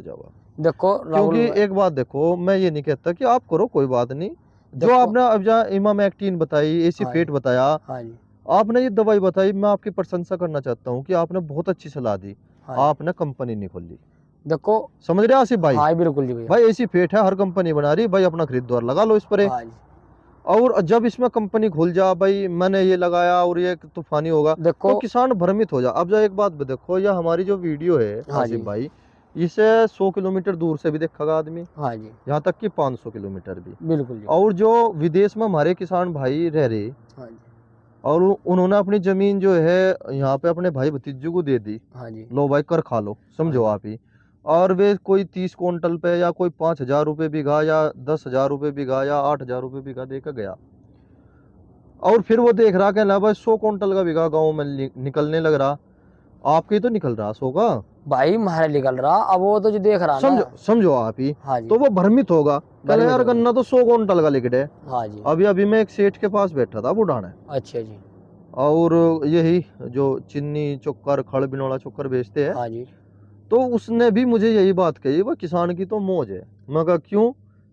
जाओगा। देखो राहुल क्योंकि भाई, एक बात देखो, मैं ये नहीं कहता कि आप करो, कोई बात नहीं। जो देखो आपने अब जहाँ इमाम एक्टिन बताई, एसी हाँ फेट जी, बताया, हाँ जी, आपने ये दवाई बताई, मैं आपकी प्रशंसा करना चाहता हूँ कि आपने बहुत अच्छी सलाह दी। हाँ जी। आपने कंपनी नहीं खोली। देखो समझ रहे हैं आसिफ भाई? हाँ बिल्कुल जी भैया। भाई एसी फेट है, हर कंपनी बना रही, भाई अपना खरीददार लगा लो इस पर। हाँ जी, और जब इसमें कंपनी खुल जा, भाई मैंने ये लगाया और ये तूफानी होगा, देखो तो किसान भ्रमित हो जा। अब जो एक बात भी देखो, यह हमारी जो वीडियो है हाँ आसिफ जी, भाई, इसे 100 किलोमीटर दूर से भी देखेगा आदमी, हाँ जी, यहाँ तक कि 500 किलोमीटर भी। बिल्कुल जी, और जो विदेश में हमारे किसान भाई रह रहे, हाँ जी, और उन्होंने अपनी जमीन जो है यहाँ पे अपने भाई भतीजों को दे दी, हाँ जी, लो भाई कर खा लो, हाँ समझो जी, आप ही। और वे कोई 30 क्विंटल पे, या कोई 5,000 रुपये बीघा, या 10,000 रुपये बीघा, या 8,000 रुपये बीघा देकर गया, और फिर वो देख रहा कि ना भाई 100 क्विंटल का बीघा गाँव में निकलने लग रहा, आपके तो निकल रहा 100 का। भाई मारे निकल रहा, अब वो तो जो देख रहा ना। समझो समझो आप ही। हाँ जी, तो वो भ्रमित होगा, कहना भ्रमित यार होगा। गन्ना तो 100 क्विंटल का लिख है। हाँ जी, अभी अभी मैं एक सेठ के पास बैठा था बुढ़ाना, अच्छा जी, और यही जो चीनी चोकर खड़ बिनौला चोकर बेचते हैं, हाँ जी, तो उसने भी मुझे यही बात कही, वह किसान की तो मौज है। मैं कहा क्यों?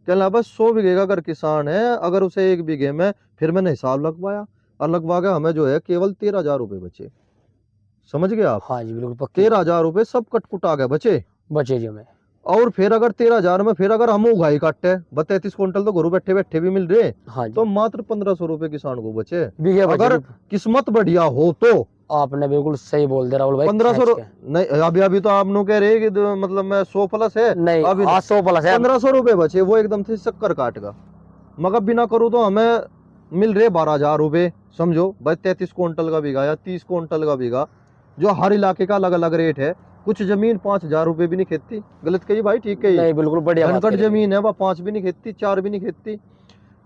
कहना बस 100 बीघे का अगर किसान है, अगर उसे 1 बीघे में, फिर मैंने हिसाब लगवाया, और लगवा के हमें जो है केवल 13,000 रुपये बचे। समझ गए आप? हाँ जी, बिल्कुल पक्की 13,000 रुपये सब कटकुटा गए बचे। बचे जी हमें। और फिर अगर 13,000 में फिर अगर हम उगाई काटे, 32 क्विंटल तो घरों बैठे बैठे भी मिल रहे, हाँ जी, तो मात्र 1,500 रुपये किसान को बचे। बीघे बचे अगर जी। किस्मत बढ़िया हो तो आपने बिल्कुल सही बोल दिया राहुल भाई, 1500 खींच के। नहीं, अभी अभी तो आप लोग कह रहे हैं कि मतलब मैं 100 प्लस है। नहीं अभी आज 100 प्लस है। 1,500 रुपये बचे, वो एकदम से शक्कर काट का। मगर बिना करूँ तो हमें मिल रहे 12,000 रुपये। समझो भाई, 33 क्विंटल का बीघा या 30 क्विंटल का बीघा, जो हर इलाके का अलग अलग रेट है। कुछ जमीन 5,000 रुपये भी नहीं खेती, गलत कही भाई, ठीक कही। नहीं बिल्कुल बढ़िया बात धनकट कह रहे हैं जमीन है, वह 5 भी नहीं खेती, 4 भी नहीं खेती।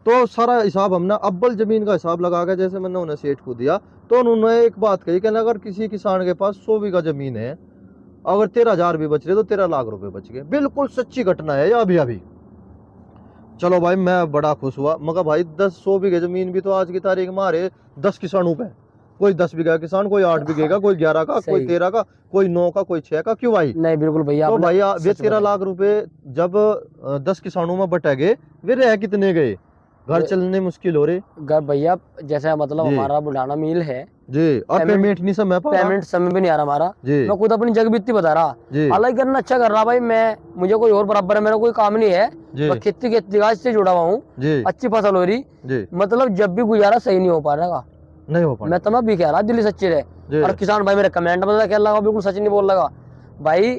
तो सारा हिसाब हमने अव्वल जमीन का हिसाब लगा के जैसे मैंने उन्हें सेठ को दिया, तो उन्होंने एक बात कही कि अगर किसी किसान के पास 100 बीघा जमीन है, अगर 13,000 भी बच रहे तो 13 लाख रुपए बच गए। बिल्कुल सच्ची घटना है ये, अभी अभी। चलो भाई, मैं बड़ा खुश हुआ। मगर भाई 100 बीघे जमीन भी तो आज की तारीख में आ रहे 10 किसानों पे। कोई 10 बीघा किसान, कोई 8 बीघे का, कोई 11 का, कोई सही। 13 का, कोई 9 का, कोई 6 का। क्यों भाई? नहीं बिल्कुल भैया तो आपने भाई वे सच 13 बताया। लाख रुपए जब 10 किसानों में बटे गए, वे रह कितने गए? घर वे- चलने मुश्किल हो रहे। भैया जैसे मतलब जी हमारा बुलाना मिल है, जी। और पेमेंट पेमेंट नहीं समय पा रहा। पेमेंट समय पे नहीं आ रहा हमारा। जी मैं खुद अपनी जग बीती बता रहा, जी हालांकि करना अच्छा कर रहा भाई। मैं मुझे कोई और बराबर है, मेरा कोई काम नहीं है। जी मैं खेती खेती काज से जुड़ा हुआ हूँ, जी अच्छी फसल हो रही। जी। मतलब जब भी गुजारा सही नहीं हो पा रहा, नहीं हो मैं पाएगा। तो मैं भी कह रहा दिल्ली सच्ची रहे। जी और किसान भाई मेरे कमेंट में क्या लगा, बिल्कुल सच नहीं बोल लगा भाई।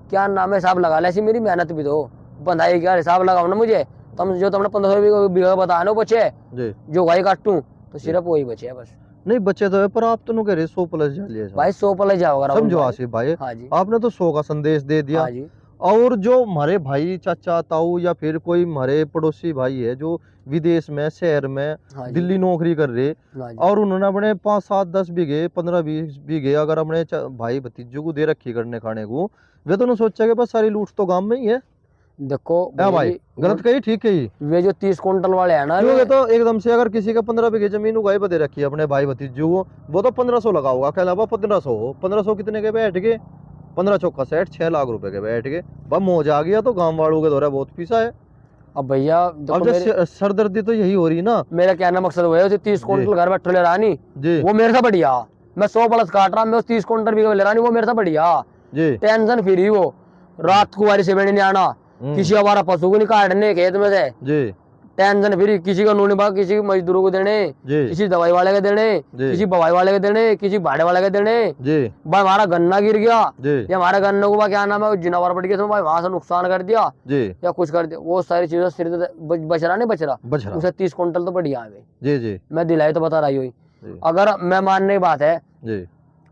क्या नाम है, हिसाब लगा ले, ऐसी मेरी मेहनत भी दो बंधाई क्या हिसाब लगाओ ना मुझे। तुम जो तुमने 1500 बीघा बताया ना बचे, जी जो गाय काटूं तो जी। सिर्फ वही बचे है बस। नहीं बचे तो है, पर आप तो कह रहे 100 प्लस जा लिया भाई 100 पले जाओगा राहुल समझो भाई। आसिफ भाई, हाँ जी, आपने तो 100 का संदेश दे दिया। हाँ जी, और जो हमारे भाई चाचा ताऊ, या फिर कोई हमारे पड़ोसी भाई है जो विदेश में, शहर में, हाँ जी, दिल्ली नौकरी कर रहे, हाँ जी। और उन्होंने अपने 5 7 10 बीघे 15 20 बीघे अगर अपने भाई भतीजों को दे रखी करने खाने को, वे तो सोचा कि बस सारी लूट तो गांव में ही है। देखो है भैया भाई? जी, गलत कही ठीक कही? वे जो 30 क्विंटल वाले है ना क्यों? वे। ये तो एकदम से अगर किसी का 15 बीघे जमीन उगाई बदे रखी है अपने भाई भतीजों को, वो तो 1,500 लगा होगा। क्या लगा? 1,500 हो, 1,500 कितने के बैठ गए? 15 चौका 60, 6 लाख रुपए के बैठ गए। बस मौज आ गया, तो गांव वालों के दौरा बहुत पीसा है। अब भैया अब देखो जो मेरे सरदर्दी तो यही हो रही ना। मेरा कहना मकसद वो है, उसे 30 जी क्विंटल घर बैठो ले रहा नहीं, जी वो मेरे से बढ़िया। मैं 100 प्लस काट रहा, मैं उस 30 क्विंटल भी ले रहा नहीं, वो मेरे से बढ़िया। जी। टेंशन फ्री वो, रात को बारी से बेड़े नहीं आना, किसी हमारा पशु को नहीं काटने खेत में से। जी टेंशन फ्री, किसी का नूनी भाग, किसी मजदूरों को देने, जी किसी दवाई वाले के देने, जी किसी बवाई वाले के देने, किसी भाड़े वाले के देने। जी भाई हमारा गन्ना गिर गया, जी या हमारे गन्ने को क्या नाम है जिनावर पड़ गया, तो भाई वहां से नुकसान कर दिया जी या कुछ कर दिया, वो सारी चीजों से बच रहा नहीं बच रहा। बच रहा। उसे 30 क्विंटल तो बढ़िया है। जी जी मैं दिलाई तो बता रही हुई। जी अगर मैं मानने की बात है, जी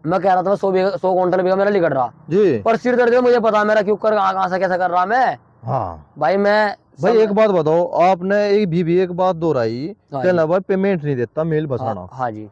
मैं कह रहा था 100 क्विंटल बीघा मेरा लिखट रहा, जी। पर सिर दर्द है मुझे पता मेरा क्यों कर कहाँ से कैसा कर रहा मैं। हाँ भाई मैं भाई, एक बात बताओ, आपने एक बात दोहराई, हाँ क्या जी, ना भाई पेमेंट नहीं देता मेल हाँ बसाना। हाँ जी,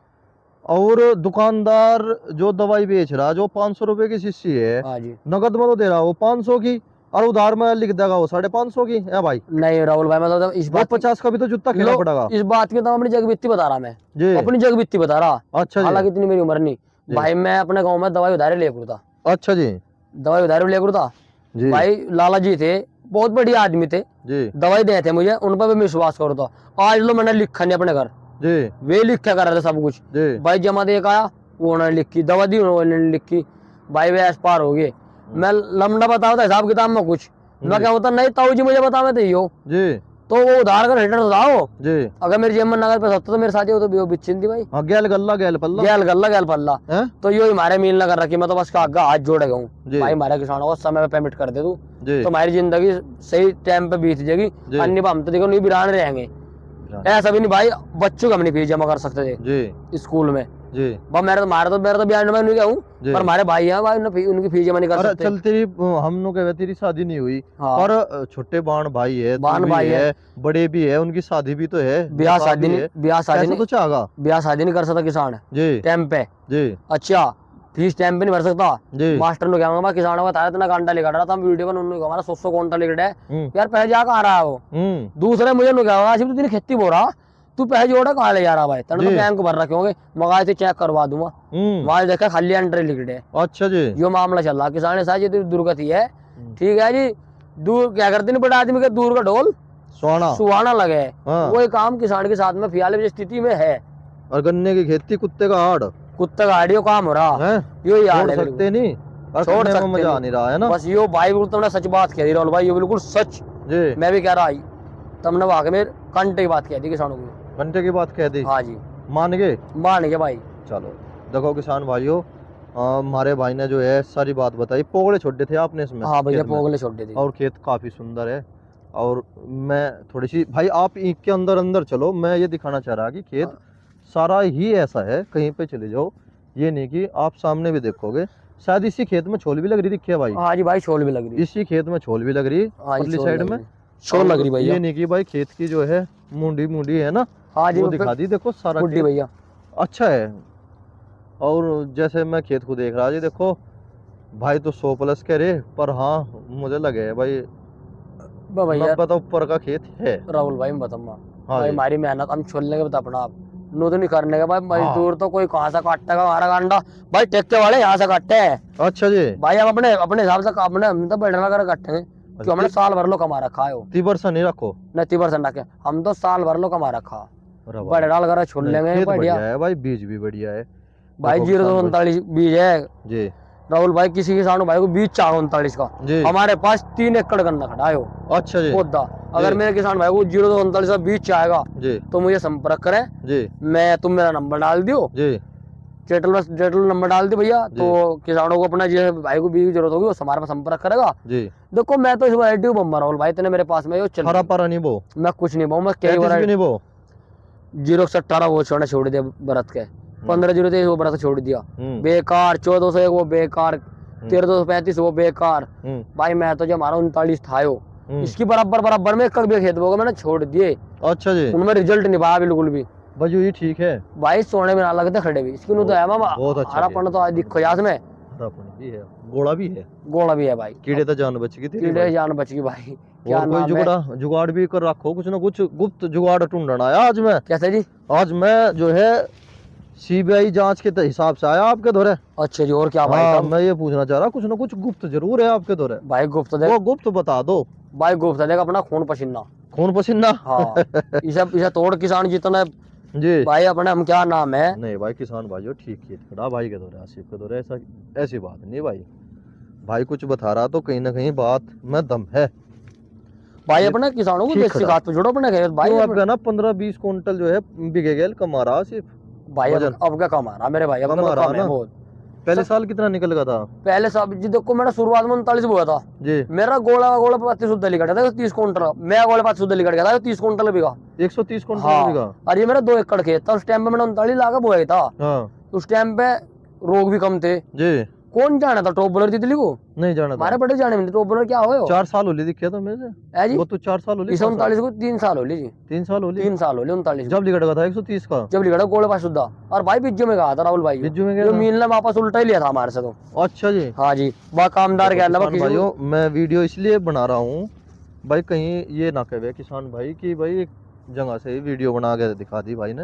और दुकानदार जो दवाई बेच रहा, जो 500 रुपए की शीशी है, हाँ जी। नगद में तो दे रहा वो 500 की, और उधार में लिख देगा वो 550 की। है भाई? नहीं राहुल भाई, मतलब इस वो बात 50 का भी तो जूता खेलना लो, पड़ेगा। इस बात की तो अपनी जग बीती बता रहा मैं, जी अपनी जग बीती बता रहा। अच्छा जी हालांकि इतनी मेरी उम्र नहीं। जी भाई मैं अपने गाँव में दवाई उधारे ले था, अच्छा जी दवाई उधारे ले था। जी भाई लाला जी थे, बहुत बढ़िया आदमी थे, जी दवाई देते थे मुझे, उन पर भी विश्वास करो तो आज लो मैंने लिखा नहीं अपने घर, जी वे लिखा कर रहे थे सब कुछ। जी भाई जमा दे के आया, वो उन्होंने लिखी, दवा दी उन्होंने लिखी, भाई वे ऐस पार हो गए। मैं लमड़ा बताओ था हिसाब किताब में कुछ, मैं क्या होता नहीं ताऊ जी मुझे बतावे थे यो, जी तो वो उधार कर रिटर्न बताओ, जी। अगर मेरी जेब में नगद पैसा होता तो मेरे साथ हो तो बिचिन थी भाई, हाँ, गैल गल्ला गैल पल्ला गैल गल्ला गैल पल्ला। हैं? तो यो हमारे मील न कर रखी, मैं तो बस आगे हाथ जोड़ गया हूँ, जी भाई हमारे किसानों को समय पे पेमेंट कर दे तू, जी तो हमारी जिंदगी सही टाइम पे बीत जाएगी, जी। अन्य हम तो देखो नहीं बिरान रहेंगे। ऐसा भी नहीं भाई, बच्चों को हम नहीं फीस जमा कर सकते थे जी स्कूल में, जी मेरा तो बयान में नहीं गया हूँ, जी। पर हमारे भाई हैं भाई, उनकी फीस जमा नहीं कर अरे सकते। चल तेरी हम लोग कहे तेरी शादी नहीं हुई, हाँ। पर छोटे बाण भाई है, तू बाण भी भाई है, बड़े भी है, उनकी शादी भी तो है, ब्याह निकाह शादी भी नहीं, है, ब्याह शादी कैसे नहीं, तो चाहेगा। ब्याह शादी नहीं कर सकता किसान जी टाइम पे। जी अच्छा फीस टाइम पे नहीं भर सकता, जी मास्टर ने क्या किसानों को बताया इतना कांटा लिखा रहा था, हम वीडियो में उन्होंने हमारा 100 कांटा लिख रहा है, यार पैसे जा कहाँ रहा है वो। दूसरे मुझे नु क्या आसिफ, तू तेरी खेती बोल रहा, तू पैसे जोड़ा कहाँ ले जा रहा भाई, तेने तो जी। बैंक भर रखे होंगे, मगाए से चेक करवा दूंगा, वहां देखा खाली एंट्री लिख रहे। अच्छा जी। यो मामला चल रहा, किसान साहब ये तो दुर्गति है, ठीक है जी, दूर क्या करते नहीं बड़े आदमी के दूर का ढोल सुहाना लगे, हाँ। वही काम किसान के साथ में फिलहाल स्थिति में है। और गन्ने की खेती कुत्ते का हाड़, कुत्ते का आडियो काम हो रहा है, यो यार छोड़ है, सकते नहीं, और छोड़ करने में सकते मजा आ नहीं। नहीं रहा है ना। बस यो भाई बिल्कुल तुमने सच बात कह दी राहुल भाई, ये बिल्कुल सच, जी मैं भी कह रहा आई, तुमने वहां मेरे कंटे की बात कह दी किसानों को। घंटे की बात कह दी, हाँ जी मान गए। मान गए भाई। चलो देखो किसान भाइयों, हमारे भाई ने जो है सारी बात बताई, पोगड़े छोड़ थे आपने इसमें। हाँ भैया खेत में। पोगले छोड़ दी। और खेत काफी सुंदर है, और मैं थोड़ी सी भाई आप ईंट के अंदर अंदर चलो, मैं ये दिखाना चाह रहा कि खेत सारा ही ऐसा है, कहीं पे चले जाओ ये नहीं कि आप सामने भी देखोगे, शायद इसी खेत में छोल भी लग रही दिखे भाई। हाँ जी भाई छोल भी लग रही, इसी खेत में छोल भी लग रही परली साइड में छोल लग रही भैया। ये नहीं कि भाई खेत की जो है मुंडी मुंडी है ना, हाँ जी वो दिखा दी, देखो सारा मुंडी भैया अच्छा है। और जैसे मैं खेत को देख रहा जी, देखो भाई तो 100+ कह रहे, पर हाँ मुझे लगे भाई भैया 90 तो ऊपर का खेत है। राहुल भाई मैं बताऊंगा, हाँ भाई जी। हमारी मेहनत हम छोलने के बता अपना आप नो तो नहीं करने का भाई, मजदूर तो कोई कहाँ से काटता है हमारा कांडा, भाई टेक्के वाले यहाँ से काटते हैं। अच्छा जी। भाई हम अपने अपने हिसाब से अपने हम तो बैठना कर काटेंगे, क्यों हमने साल भर लो कमा रखा है वो, 30% नहीं रखो, नहीं 30% रखे, हम तो साल भर लो कमा रखा, अरे वाह। बड़े डाल कर छोड़ लेंगे खेत बढ़िया है भाई, बीज भी बढ़िया है भाई। देखो 039 बीज है जी राहुल भाई, किसी किसान भाई को बीज चाहो 39 का, जी। हमारे पास 3 एकड़ गन्ना खड़ा है वो अच्छा जी पौधा, अगर मेरे किसान भाई को 039 का बीज चाहेगा जी तो मुझे संपर्क करें जी मैं, तुम मेरा नंबर डाल दियो जी जेटल नंबर डाल दी भैया, तो किसानों को अपना जो भाई को बीज की जरूरत होगी वो हमारे पास संपर्क करेगा। जी देखो मैं तो इस वैरायटी बम्बर राहुल भाई, तेने मेरे पास में चल हरा पारा नहीं बो, मैं कुछ नहीं पाऊँ, मैं कई 33 बार भी नहीं बो, 018 वो छोड़ दिया बरत के, 15 वो बरत छोड़ दिया बेकार, 1401 वो बेकार, 1335 वो बेकार। भाई मैं तो जो हमारा 39 था वो इसकी बराबर में एक भी खेत बोगा मैंने छोड़ दिए। अच्छा जी। उनमें रिजल्ट नहीं पाया बिल्कुल भी भाई ये ठीक है भाई, सोने में ना लगते खड़े भी, इसकी तो है मामा बहुत अच्छा हरापन तो आज दिखो याद में, हरापन भी है, गोड़ा भी है, गोला भी है भाई, कीड़े तो जान बच गई थी कीड़े जान बच गई भाई। क्या और कोई नाम है जुगाड़ भी कर रखो, कुछ ना कुछ गुप्त जुगाड़ ढूंढना आया आज मैं। कैसे जी? आज मैं जो है सीबीआई जांच के हिसाब से आया आपके दौरे। अच्छा जी और क्या भाई? हाँ, मैं ये पूछना चाह रहा कुछ ना कुछ गुप्त जरूर है आपके दौरे। भाई गुप्त देख, वो गुप्त बता दो भाई गुप्त देख अपना खून पसीना, खून पसीना। हाँ इसे तोड़ किसान जितना जी भाई अपने, हम क्या नाम है नहीं भाई किसान भाइयों ठीक खेत खड़ा भाई के दौरे, आसिफ के दौरे, ऐसा ऐसी बात नहीं भाई, भाई कुछ बता रहा तो कहीं ना कहीं बात में दम है भाई, अपने किसानों को ठीक देसी खड़ा। खाद पे जोड़ो अपने खेत भाई। तो आपका ना 15-20 क्विंटल जो है बिके गेल कमा रहा सिर्फ भाई वजन। अब क्या कमा रहा मेरे भाई, अब कमा तो रहा कम है ना। बहुत। पहले साल कितना निकल गया था पहले सब जी देखो मैंने शुरुआत में 39 बोया था जी, मेरा गोला 35 शुद्ध लिखा था 30 क्विंटल, मैं गोले 5 शुद्ध लिखा था 30 क्विंटल बिका। 130 क्विंटल हाँ बिका। और ये मेरा 2 एकड़ खेत था, उस टाइम पे मैंने 39 लाख बोया था। हाँ उस टाइम पे रोग भी कम थे, जी, कौन जाना था टॉप बॉलर तितली को, नहीं जाना था। हमारे बड़े जाने में टॉप बॉलर क्या हो 4 साल होली दिखे तो मेरे है जी। वो तो 4 साल होली, इस 39 को 3 साल हो ली जी, 3 साल होली 3 साल हो ली 39 जब लिखा था 130 का, जब लिखा गोले 5 शुद्ध। और भाई बिज्जू में कहा था राहुल भाई, बिज्जू में गया जो था? मील ने वापस उल्टा ही लिया था हमारे से तो। अच्छा जी। हाँ जी बा कामदार के अलावा किसान भाइयों मैं वीडियो इसलिए बना रहा हूँ भाई, कहीं ये ना कहे किसान भाई कि भाई एक जगह से वीडियो बना के दिखा दी भाई ने,